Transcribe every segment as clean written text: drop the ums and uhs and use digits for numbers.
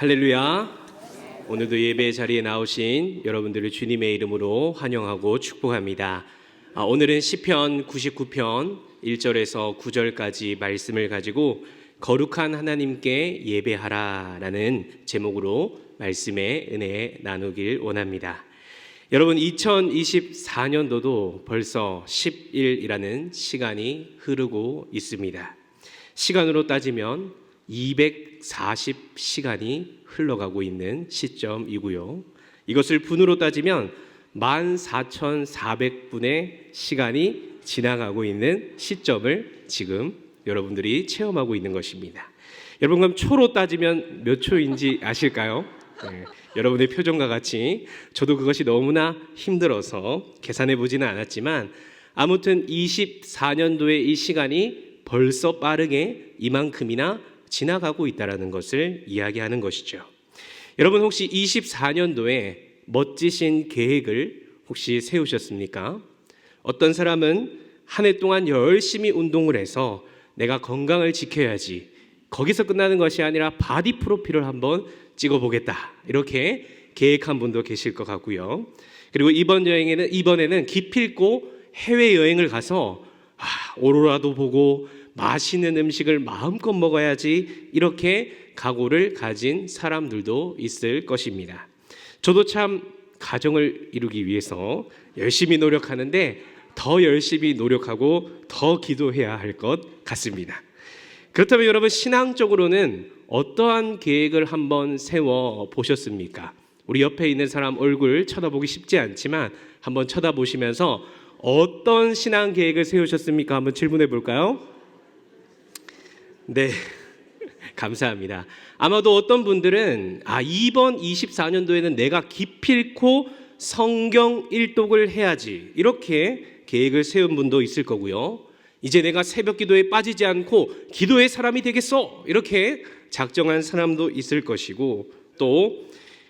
할렐루야. 오늘도 예배 자리에 나오신 여러분들을 주님의 이름으로 환영하고 축복합니다. 오늘은 시편 99편 1절에서 9절까지 말씀을 가지고 거룩한 하나님께 예배하라라는 제목으로 말씀의 은혜 나누길 원합니다. 여러분, 2024년도도 벌써 10일이라는 시간이 흐르고 있습니다. 시간으로 따지면 240시간이 흘러가고 있는 시점이고요. 이것을 분으로 따지면 14,400분의 시간이 지나가고 있는 시점을 지금 여러분들이 체험하고 있는 것입니다. 여러분, 그럼 초로 따지면 몇 초인지 아실까요? 네, 여러분의 표정과 같이 저도 그것이 너무나 힘들어서 계산해 보지는 않았지만 아무튼 24년도의 이 시간이 벌써 빠르게 이만큼이나 지나가고 있다는 것을 이야기하는 것이죠. 여러분, 혹시 24년도에 멋지신 계획을 혹시 세우셨습니까? 어떤 사람은 한 해 동안 열심히 운동을 해서 내가 건강을 지켜야지, 거기서 끝나는 것이 아니라 바디 프로필을 한번 찍어보겠다, 이렇게 계획한 분도 계실 것 같고요. 그리고 이번에는 기필코 해외여행을 가서 오로라도 보고 맛있는 음식을 마음껏 먹어야지, 이렇게 각오를 가진 사람들도 있을 것입니다. 저도 참 가정을 이루기 위해서 열심히 노력하는데 더 열심히 노력하고 더 기도해야 할 것 같습니다. 그렇다면 여러분, 신앙적으로는 어떠한 계획을 한번 세워 보셨습니까? 우리 옆에 있는 사람 얼굴 쳐다보기 쉽지 않지만 한번 쳐다보시면서 어떤 신앙 계획을 세우셨습니까? 한번 질문해 볼까요? 네, 감사합니다. 아마도 어떤 분들은 이번 24년도에는 내가 기필코 성경 일독을 해야지, 이렇게 계획을 세운 분도 있을 거고요. 이제 내가 새벽 기도에 빠지지 않고 기도의 사람이 되겠어, 이렇게 작정한 사람도 있을 것이고, 또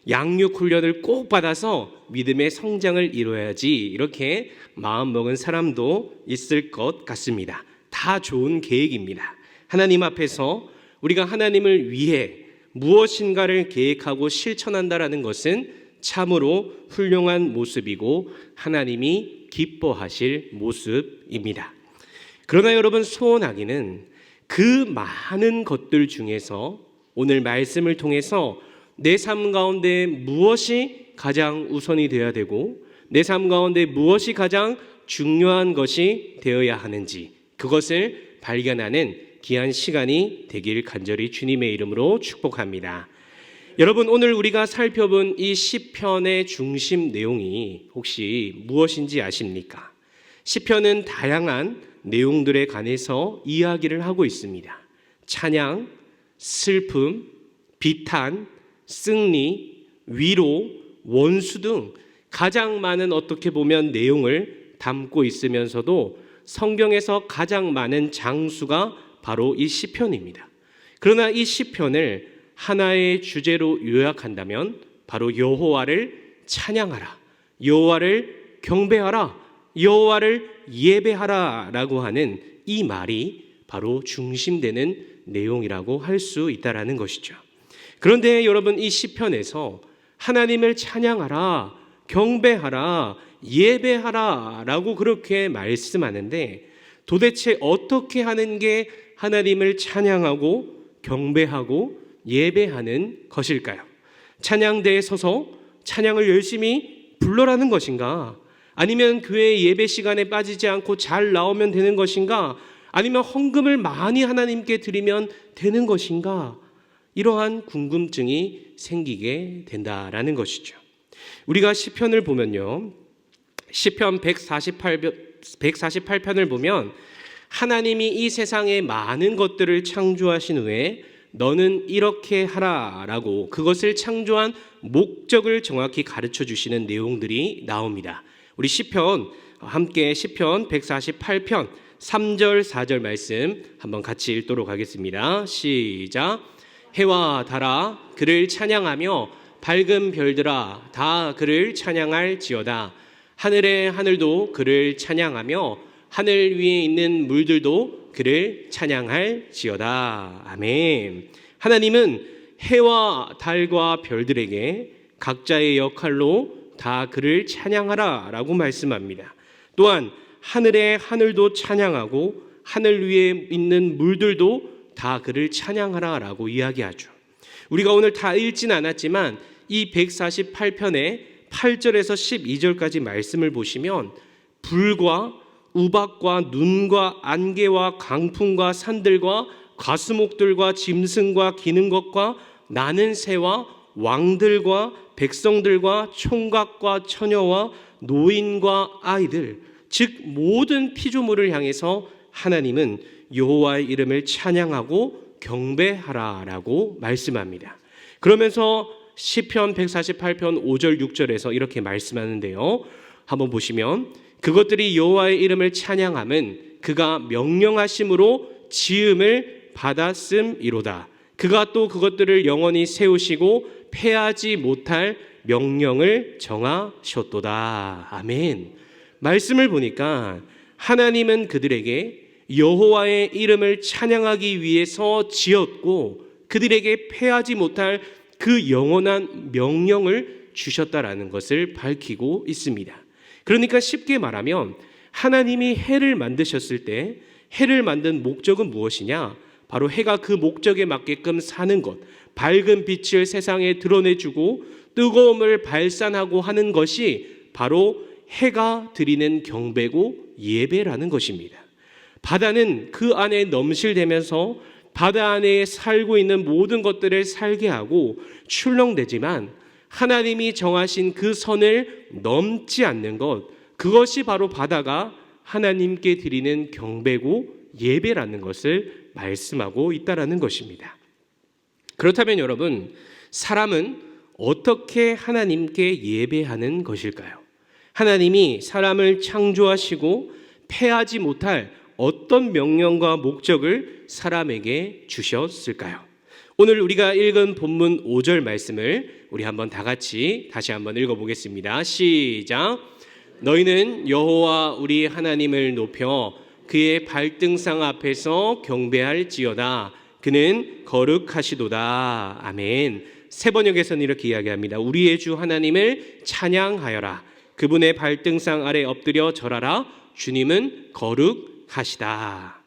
양육 훈련을 꼭 받아서 믿음의 성장을 이뤄야지, 이렇게 마음먹은 사람도 있을 것 같습니다. 다 좋은 계획입니다. 하나님 앞에서 우리가 하나님을 위해 무엇인가를 계획하고 실천한다라는 것은 참으로 훌륭한 모습이고 하나님이 기뻐하실 모습입니다. 그러나 여러분, 소원하기는 그 많은 것들 중에서 오늘 말씀을 통해서 내 삶 가운데 무엇이 가장 우선이 되어야 되고 내 삶 가운데 무엇이 가장 중요한 것이 되어야 하는지, 그것을 발견하는 귀한 시간이 되길 간절히 주님의 이름으로 축복합니다. 여러분, 오늘 우리가 살펴본 이 시편의 중심 내용이 혹시 무엇인지 아십니까? 시편은 다양한 내용들에 관해서 이야기를 하고 있습니다. 찬양, 슬픔, 비탄, 승리, 위로, 원수 등 가장 많은, 어떻게 보면 내용을 담고 있으면서도 성경에서 가장 많은 장수가 바로 이 시편입니다. 그러나 이 시편을 하나의 주제로 요약한다면 바로 여호와를 찬양하라, 여호와를 경배하라, 여호와를 예배하라 라고 하는 이 말이 바로 중심되는 내용이라고 할 수 있다는 것이죠. 그런데 여러분, 이 시편에서 하나님을 찬양하라, 경배하라, 예배하라 라고 그렇게 말씀하는데 도대체 어떻게 하는 게 하나님을 찬양하고 경배하고 예배하는 것일까요? 찬양대에 서서 찬양을 열심히 불러라는 것인가? 아니면 교회 예배 시간에 빠지지 않고 잘 나오면 되는 것인가? 아니면 헌금을 많이 하나님께 드리면 되는 것인가? 이러한 궁금증이 생기게 된다라는 것이죠. 우리가 시편을 보면요, 시편 148편을 보면 하나님이 이 세상에 많은 것들을 창조하신 후에 너는 이렇게 하라라고 그것을 창조한 목적을 정확히 가르쳐 주시는 내용들이 나옵니다. 우리 함께 시편 148편 3절 4절 말씀 한번 같이 읽도록 하겠습니다. 시작. 해와 달아 그를 찬양하며 밝은 별들아 다 그를 찬양할지어다. 하늘의 하늘도 그를 찬양하며 하늘 위에 있는 물들도 그를 찬양할지어다. 아멘. 하나님은 해와 달과 별들에게 각자의 역할로 다 그를 찬양하라 라고 말씀합니다. 또한 하늘의 하늘도 찬양하고 하늘 위에 있는 물들도 다 그를 찬양하라 라고 이야기하죠. 우리가 오늘 다 읽진 않았지만 이 148편의 8절에서 12절까지 말씀을 보시면 불과 우박과 눈과 안개와 강풍과 산들과 과수목들과 짐승과 기는 것과 나는 새와 왕들과 백성들과 총각과 처녀와 노인과 아이들, 즉 모든 피조물을 향해서 하나님은 여호와의 이름을 찬양하고 경배하라라고 말씀합니다. 그러면서 시편 148편 5절 6절에서 이렇게 말씀하는데요. 한번 보시면 그것들이 여호와의 이름을 찬양함은 그가 명령하심으로 지음을 받았음이로다. 그가 또 그것들을 영원히 세우시고 패하지 못할 명령을 정하셨도다. 아멘. 말씀을 보니까 하나님은 그들에게 여호와의 이름을 찬양하기 위해서 지었고 그들에게 패하지 못할 그 영원한 명령을 주셨다라는 것을 밝히고 있습니다. 그러니까 쉽게 말하면 하나님이 해를 만드셨을 때 해를 만든 목적은 무엇이냐? 바로 해가 그 목적에 맞게끔 사는 것, 밝은 빛을 세상에 드러내주고 뜨거움을 발산하고 하는 것이 바로 해가 드리는 경배고 예배라는 것입니다. 바다는 그 안에 넘실대면서 바다 안에 살고 있는 모든 것들을 살게 하고 출렁대지만 하나님이 정하신 그 선을 넘지 않는 것, 그것이 바로 바다가 하나님께 드리는 경배고 예배라는 것을 말씀하고 있다라는 것입니다. 그렇다면 여러분, 사람은 어떻게 하나님께 예배하는 것일까요? 하나님이 사람을 창조하시고 패하지 못할 어떤 명령과 목적을 사람에게 주셨을까요? 오늘 우리가 읽은 본문 5절 말씀을 우리 한번 다 같이 다시 한번 읽어보겠습니다. 시작. 너희는 여호와 우리 하나님을 높여 그의 발등상 앞에서 경배할지어다. 그는 거룩하시도다. 아멘. 세번역에서는 이렇게 이야기합니다. 우리의 주 하나님을 찬양하여라. 그분의 발등상 아래 엎드려 절하라. 주님은 거룩하시다.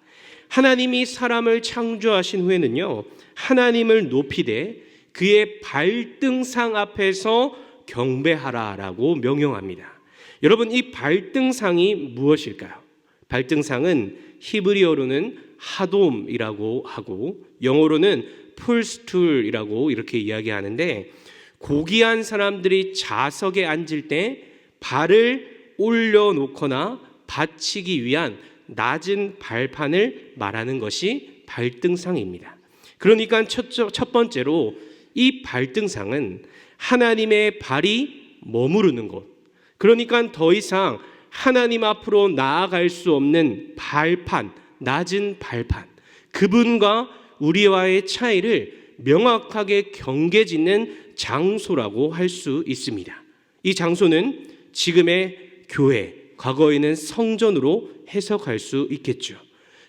하나님이 사람을 창조하신 후에는요, 하나님을 높이되 그의 발등상 앞에서 경배하라라고 명령합니다. 여러분, 이 발등상이 무엇일까요? 발등상은 히브리어로는 하돔이라고 하고 영어로는 풀스툴이라고 이렇게 이야기하는데, 고귀한 사람들이 좌석에 앉을 때 발을 올려놓거나 받치기 위한 낮은 발판을 말하는 것이 발등상입니다. 그러니까 첫 번째로 이 발등상은 하나님의 발이 머무르는 곳, 그러니까 더 이상 하나님 앞으로 나아갈 수 없는 발판, 낮은 발판, 그분과 우리와의 차이를 명확하게 경계짓는 장소라고 할 수 있습니다. 이 장소는 지금의 교회, 과거에는 성전으로 해석할 수 있겠죠.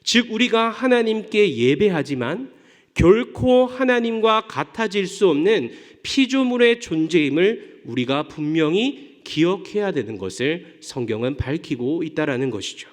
즉 우리가 하나님께 예배하지만 결코 하나님과 같아질 수 없는 피조물의 존재임을 우리가 분명히 기억해야 되는 것을 성경은 밝히고 있다라는 것이죠.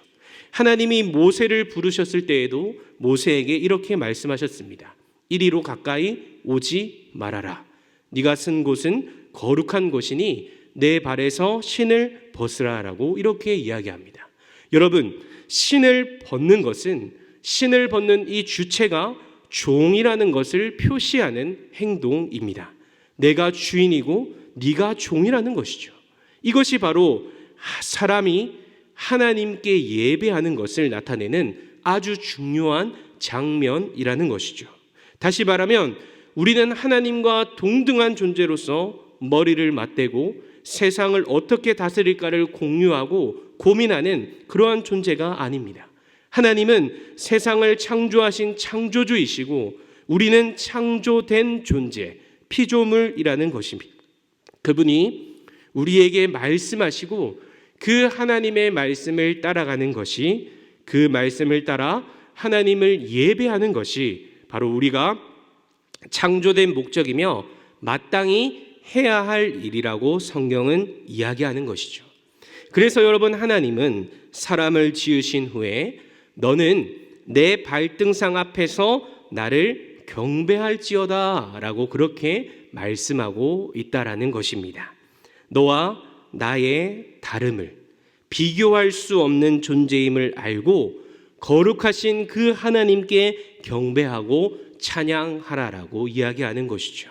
하나님이 모세를 부르셨을 때에도 모세에게 이렇게 말씀하셨습니다. 이리로 가까이 오지 말아라. 네가 쓴 곳은 거룩한 곳이니 내 발에서 신을 벗으라라고 이렇게 이야기합니다. 여러분, 신을 벗는 것은, 신을 벗는 이 주체가 종이라는 것을 표시하는 행동입니다. 내가 주인이고 네가 종이라는 것이죠. 이것이 바로 사람이 하나님께 예배하는 것을 나타내는 아주 중요한 장면이라는 것이죠. 다시 말하면 우리는 하나님과 동등한 존재로서 머리를 맞대고 세상을 어떻게 다스릴까를 공유하고 고민하는 그러한 존재가 아닙니다. 하나님은 세상을 창조하신 창조주이시고 우리는 창조된 존재, 피조물이라는 것입니다. 그분이 우리에게 말씀하시고 그 하나님의 말씀을 따라가는 것이, 그 말씀을 따라 하나님을 예배하는 것이 바로 우리가 창조된 목적이며 마땅히 해야 할 일이라고 성경은 이야기하는 것이죠. 그래서 여러분, 하나님은 사람을 지으신 후에 너는 내 발등상 앞에서 나를 경배할지어다 라고 그렇게 말씀하고 있다라는 것입니다. 너와 나의 다름을, 비교할 수 없는 존재임을 알고 거룩하신 그 하나님께 경배하고 찬양하라라고 이야기하는 것이죠.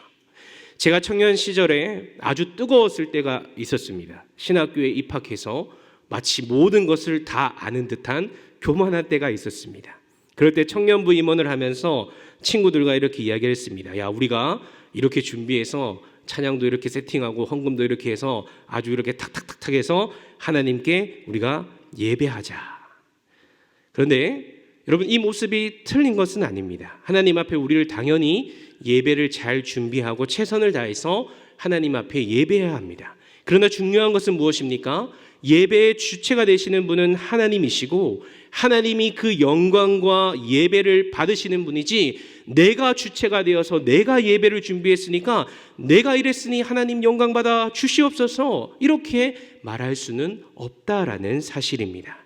제가 청년 시절에 아주 뜨거웠을 때가 있었습니다. 신학교에 입학해서 마치 모든 것을 다 아는 듯한 교만한 때가 있었습니다. 그럴 때 청년부 임원을 하면서 친구들과 이렇게 이야기를 했습니다. 야, 우리가 이렇게 준비해서 찬양도 이렇게 세팅하고 헌금도 이렇게 해서 아주 이렇게 탁탁탁탁 해서 하나님께 우리가 예배하자. 그런데 여러분, 이 모습이 틀린 것은 아닙니다. 하나님 앞에 우리를 당연히 예배를 잘 준비하고 최선을 다해서 하나님 앞에 예배해야 합니다. 그러나 중요한 것은 무엇입니까? 예배의 주체가 되시는 분은 하나님이시고 하나님이 그 영광과 예배를 받으시는 분이지, 내가 주체가 되어서 내가 예배를 준비했으니까 내가 이랬으니 하나님 영광 받아 주시옵소서 이렇게 말할 수는 없다라는 사실입니다.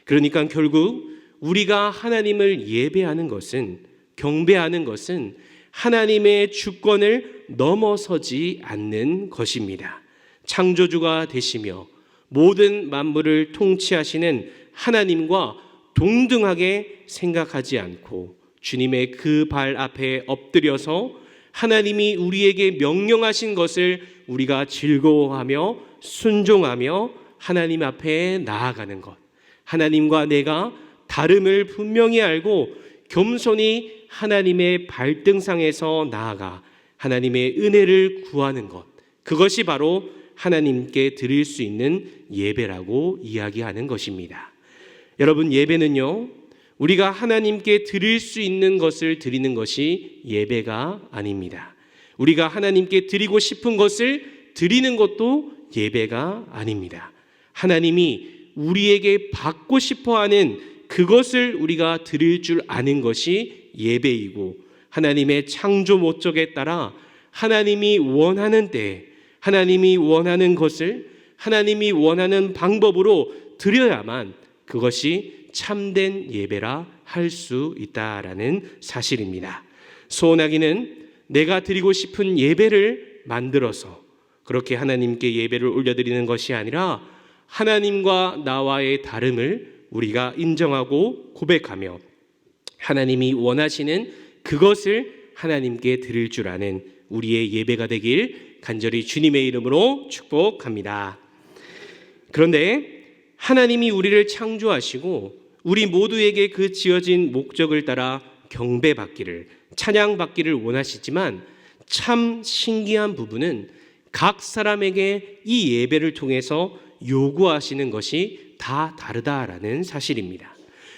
그러니까 결국 우리가 하나님을 예배하는 것은, 경배하는 것은 하나님의 주권을 넘어서지 않는 것입니다. 창조주가 되시며 모든 만물을 통치하시는 하나님과 동등하게 생각하지 않고 주님의 그 발 앞에 엎드려서 하나님이 우리에게 명령하신 것을 우리가 즐거워하며 순종하며 하나님 앞에 나아가는 것, 하나님과 내가 다름을 분명히 알고 겸손히 하나님의 발등상에서 나아가 하나님의 은혜를 구하는 것, 그것이 바로 하나님께 드릴 수 있는 예배라고 이야기하는 것입니다. 여러분, 예배는요, 우리가 하나님께 드릴 수 있는 것을 드리는 것이 예배가 아닙니다. 우리가 하나님께 드리고 싶은 것을 드리는 것도 예배가 아닙니다. 하나님이 우리에게 받고 싶어하는 그것을 우리가 드릴 줄 아는 것이 예배이고, 하나님의 창조 목적에 따라 하나님이 원하는 때에 하나님이 원하는 것을 하나님이 원하는 방법으로 드려야만 그것이 참된 예배라 할 수 있다라는 사실입니다. 소원하기는 내가 드리고 싶은 예배를 만들어서 그렇게 하나님께 예배를 올려드리는 것이 아니라 하나님과 나와의 다름을 우리가 인정하고 고백하며 하나님이 원하시는 그것을 하나님께 드릴 줄 아는 우리의 예배가 되길 간절히 주님의 이름으로 축복합니다. 그런데 하나님이 우리를 창조하시고 우리 모두에게 그 지어진 목적을 따라 경배받기를, 찬양받기를 원하시지만 참 신기한 부분은 각 사람에게 이 예배를 통해서 요구하시는 것이 다 다르다라는 사실입니다.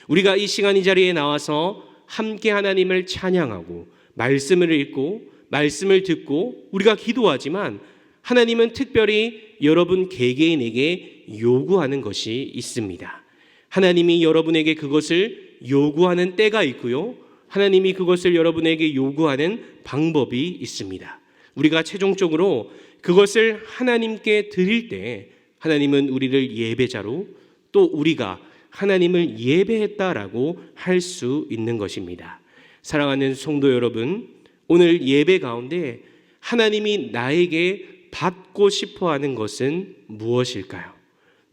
우리가 이 시간 이 자리에 나와서 함께 하나님을 찬양하고 말씀을 읽고 말씀을 듣고 우리가 기도하지만 하나님은 특별히 여러분 개개인에게 요구하는 것이 있습니다. 하나님이 여러분에게 그것을 요구하는 때가 있고요, 하나님이 그것을 여러분에게 요구하는 방법이 있습니다. 우리가 최종적으로 그것을 하나님께 드릴 때 하나님은 우리를 예배자로, 또 우리가 하나님을 예배했다라고 할 수 있는 것입니다. 사랑하는 성도 여러분, 오늘 예배 가운데 하나님이 나에게 받고 싶어하는 것은 무엇일까요?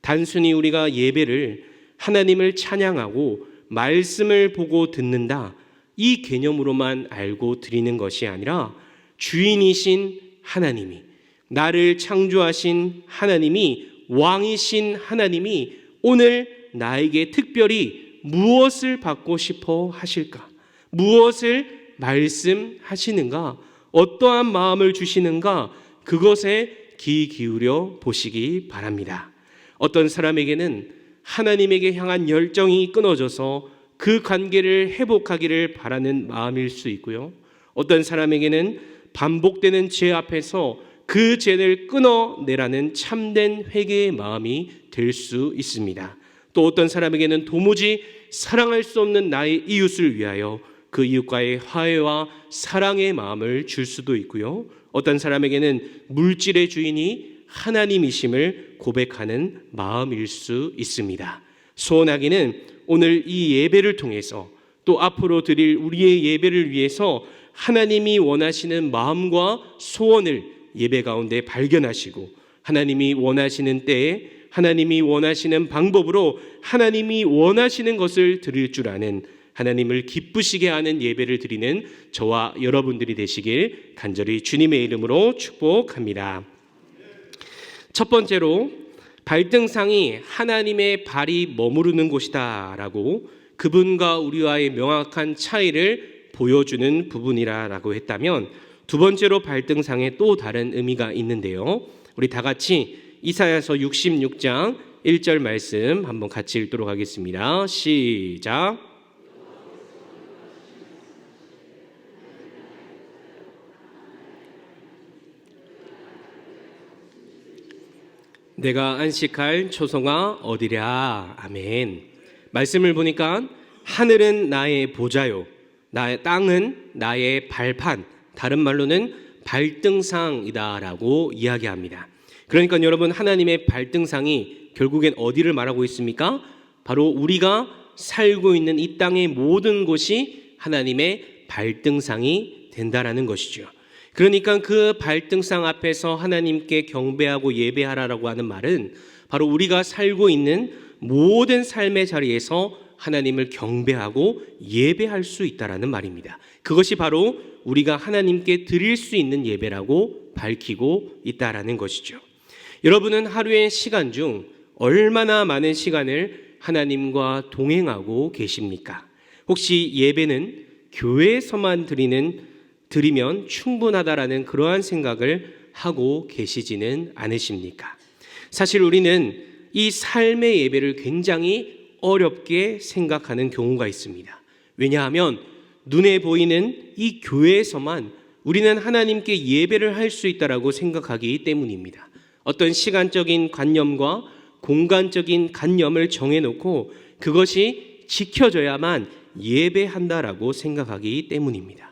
단순히 우리가 예배를 하나님을 찬양하고 말씀을 보고 듣는다, 이 개념으로만 알고 드리는 것이 아니라 주인이신 하나님이, 나를 창조하신 하나님이, 왕이신 하나님이 오늘 나에게 특별히 무엇을 받고 싶어 하실까? 무엇을 말씀하시는가? 어떠한 마음을 주시는가? 그것에 귀 기울여 보시기 바랍니다. 어떤 사람에게는 하나님에게 향한 열정이 끊어져서 그 관계를 회복하기를 바라는 마음일 수 있고요, 어떤 사람에게는 반복되는 죄 앞에서 그 죄를 끊어내라는 참된 회개의 마음이 될 수 있습니다. 또 어떤 사람에게는 도무지 사랑할 수 없는 나의 이웃을 위하여 그 이웃과의 화해와 사랑의 마음을 줄 수도 있고요. 어떤 사람에게는 물질의 주인이 하나님이심을 고백하는 마음일 수 있습니다. 소원하기는 오늘 이 예배를 통해서 또 앞으로 드릴 우리의 예배를 위해서 하나님이 원하시는 마음과 소원을 예배 가운데 발견하시고 하나님이 원하시는 때에 하나님이 원하시는 방법으로 하나님이 원하시는 것을 드릴 줄 아는 하나님을 기쁘시게 하는 예배를 드리는 저와 여러분들이 되시길 간절히 주님의 이름으로 축복합니다. 첫 번째로 발등상이 하나님의 발이 머무르는 곳이다라고 그분과 우리와의 명확한 차이를 보여주는 부분이라고 했다면, 두 번째로 발등상에 또 다른 의미가 있는데요. 우리 다 같이 이사야서 66장 1절 말씀 한번 같이 읽도록 하겠습니다. 시작. 내가 안식할 초소가 어디랴. 아멘. 말씀을 보니까 하늘은 나의 보좌요, 나의 땅은 나의 발판, 다른 말로는 발등상이다라고 이야기합니다. 그러니까 여러분, 하나님의 발등상이 결국엔 어디를 말하고 있습니까? 바로 우리가 살고 있는 이 땅의 모든 곳이 하나님의 발등상이 된다라는 것이죠. 그러니까 그 발등상 앞에서 하나님께 경배하고 예배하라라고 하는 말은 바로 우리가 살고 있는 모든 삶의 자리에서 하나님을 경배하고 예배할 수 있다라는 말입니다. 그것이 바로 우리가 하나님께 드릴 수 있는 예배라고 밝히고 있다라는 것이죠. 여러분은 하루의 시간 중 얼마나 많은 시간을 하나님과 동행하고 계십니까? 혹시 예배는 교회에서만 드리면 충분하다라는 그러한 생각을 하고 계시지는 않으십니까? 사실 우리는 이 삶의 예배를 굉장히 어렵게 생각하는 경우가 있습니다. 왜냐하면 눈에 보이는 이 교회에서만 우리는 하나님께 예배를 할 수 있다라고 생각하기 때문입니다. 어떤 시간적인 관념과 공간적인 관념을 정해놓고 그것이 지켜져야만 예배한다라고 생각하기 때문입니다.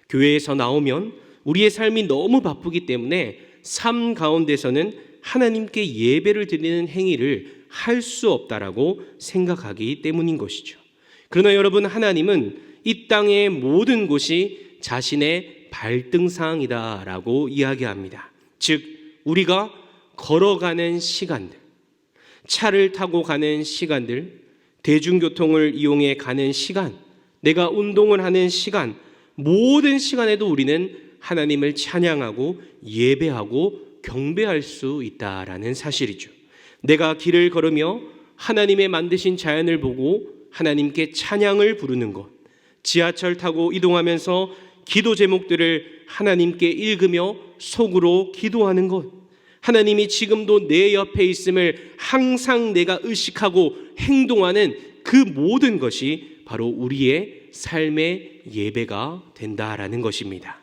교회에서 나오면 우리의 삶이 너무 바쁘기 때문에 삶 가운데서는 하나님께 예배를 드리는 행위를 할 수 없다라고 생각하기 때문인 것이죠. 그러나 여러분, 하나님은 이 땅의 모든 곳이 자신의 발등상이다라고 이야기합니다. 즉, 우리가 걸어가는 시간들, 차를 타고 가는 시간들, 대중교통을 이용해 가는 시간, 내가 운동을 하는 시간, 모든 시간에도 우리는 하나님을 찬양하고 예배하고 경배할 수 있다라는 사실이죠. 내가 길을 걸으며 하나님의 만드신 자연을 보고 하나님께 찬양을 부르는 것, 지하철 타고 이동하면서 기도 제목들을 하나님께 읽으며 속으로 기도하는 것, 하나님이 지금도 내 옆에 있음을 항상 내가 의식하고 행동하는 그 모든 것이 바로 우리의 삶의 예배가 된다라는 것입니다.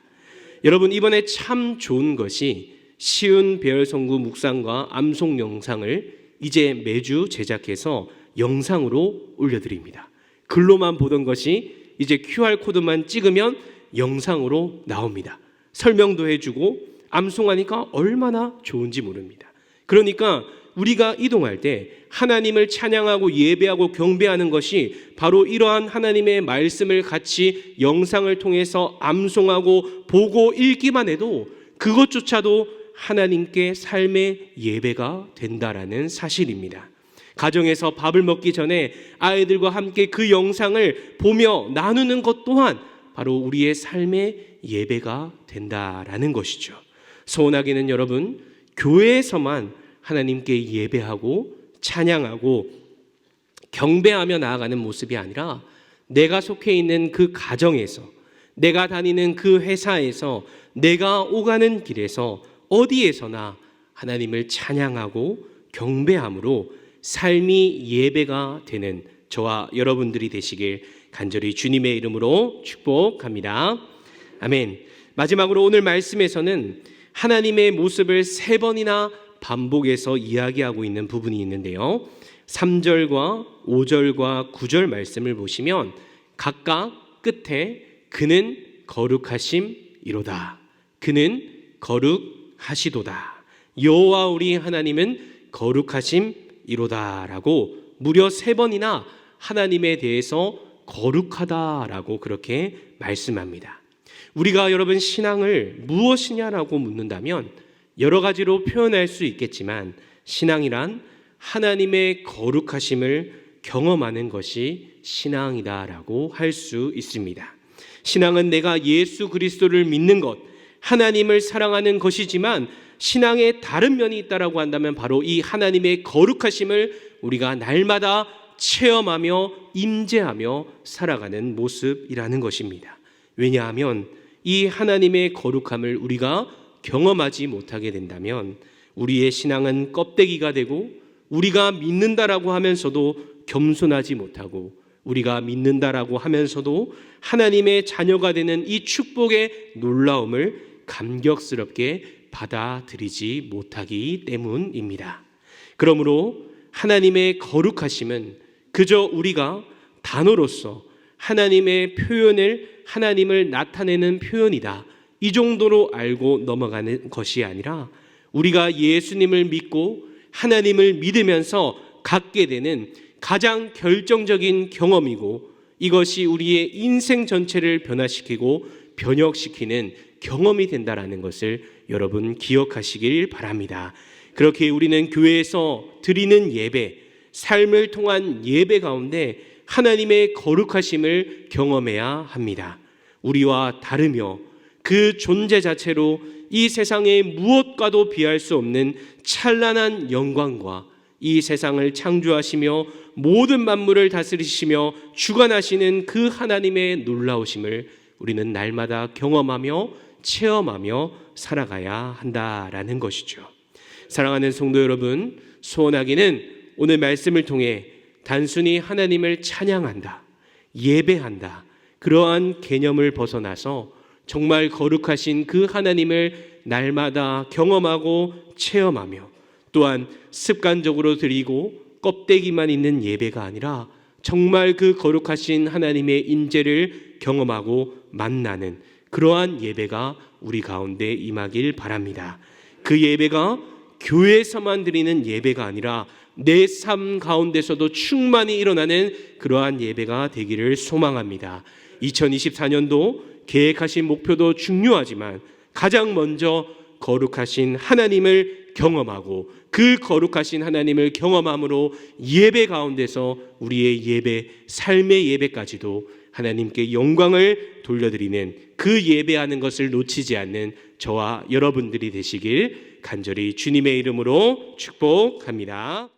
여러분, 이번에 참 좋은 것이 쉬운 배열성구 묵상과 암송 영상을 이제 매주 제작해서 영상으로 올려드립니다. 글로만 보던 것이 이제 QR코드만 찍으면 영상으로 나옵니다. 설명도 해주고 암송하니까 얼마나 좋은지 모릅니다. 그러니까 우리가 이동할 때 하나님을 찬양하고 예배하고 경배하는 것이 바로 이러한 하나님의 말씀을 같이 영상을 통해서 암송하고 보고 읽기만 해도 그것조차도 하나님께 삶의 예배가 된다라는 사실입니다. 가정에서 밥을 먹기 전에 아이들과 함께 그 영상을 보며 나누는 것 또한 바로 우리의 삶의 예배가 된다라는 것이죠. 소원하기는 여러분, 교회에서만 하나님께 예배하고 찬양하고 경배하며 나아가는 모습이 아니라 내가 속해 있는 그 가정에서, 내가 다니는 그 회사에서, 내가 오가는 길에서 어디에서나 하나님을 찬양하고 경배함으로 삶이 예배가 되는 저와 여러분들이 되시길 간절히 주님의 이름으로 축복합니다. 아멘. 마지막으로 오늘 말씀에서는 하나님의 모습을 3번이나 반복해서 이야기하고 있는 부분이 있는데요. 3절과 5절과 9절 말씀을 보시면 각각 끝에 그는 거룩하심이로다. 그는 거룩하시도다. 여호와 우리 하나님은 거룩하심이로다라고 무려 3번이나 하나님에 대해서 거룩하다라고 그렇게 말씀합니다. 우리가 여러분 신앙을 무엇이냐라고 묻는다면 여러 가지로 표현할 수 있겠지만 신앙이란 하나님의 거룩하심을 경험하는 것이 신앙이다라고 할 수 있습니다. 신앙은 내가 예수 그리스도를 믿는 것, 하나님을 사랑하는 것이지만 신앙의 다른 면이 있다라고 한다면 바로 이 하나님의 거룩하심을 우리가 날마다 체험하며 임재하며 살아가는 모습이라는 것입니다. 왜냐하면 이 하나님의 거룩함을 우리가 경험하지 못하게 된다면 우리의 신앙은 껍데기가 되고 우리가 믿는다라고 하면서도 겸손하지 못하고 우리가 믿는다라고 하면서도 하나님의 자녀가 되는 이 축복의 놀라움을 감격스럽게 받아들이지 못하기 때문입니다. 그러므로 하나님의 거룩하심은 그저 우리가 단어로서 하나님의 표현을 하나님을 나타내는 표현이다, 이 정도로 알고 넘어가는 것이 아니라 우리가 예수님을 믿고 하나님을 믿으면서 갖게 되는 가장 결정적인 경험이고 이것이 우리의 인생 전체를 변화시키고 변혁시키는 경험이 된다라는 것을 여러분 기억하시길 바랍니다. 그렇게 우리는 교회에서 드리는 예배, 삶을 통한 예배 가운데 하나님의 거룩하심을 경험해야 합니다. 우리와 다르며 그 존재 자체로 이 세상의 무엇과도 비할 수 없는 찬란한 영광과 이 세상을 창조하시며 모든 만물을 다스리시며 주관하시는 그 하나님의 놀라우심을 우리는 날마다 경험하며 체험하며 살아가야 한다라는 것이죠. 사랑하는 성도 여러분, 소원하기는 오늘 말씀을 통해 단순히 하나님을 찬양한다, 예배한다, 그러한 개념을 벗어나서 정말 거룩하신 그 하나님을 날마다 경험하고 체험하며 또한 습관적으로 드리고 껍데기만 있는 예배가 아니라 정말 그 거룩하신 하나님의 임재를 경험하고 만나는 그러한 예배가 우리 가운데 임하길 바랍니다. 그 예배가 교회에서만 드리는 예배가 아니라 내 삶 가운데서도 충만히 일어나는 그러한 예배가 되기를 소망합니다. 2024년도 계획하신 목표도 중요하지만 가장 먼저 거룩하신 하나님을 경험하고 그 거룩하신 하나님을 경험함으로 예배 가운데서 우리의 예배, 삶의 예배까지도 하나님께 영광을 돌려드리는 그 예배하는 것을 놓치지 않는 저와 여러분들이 되시길 간절히 주님의 이름으로 축복합니다.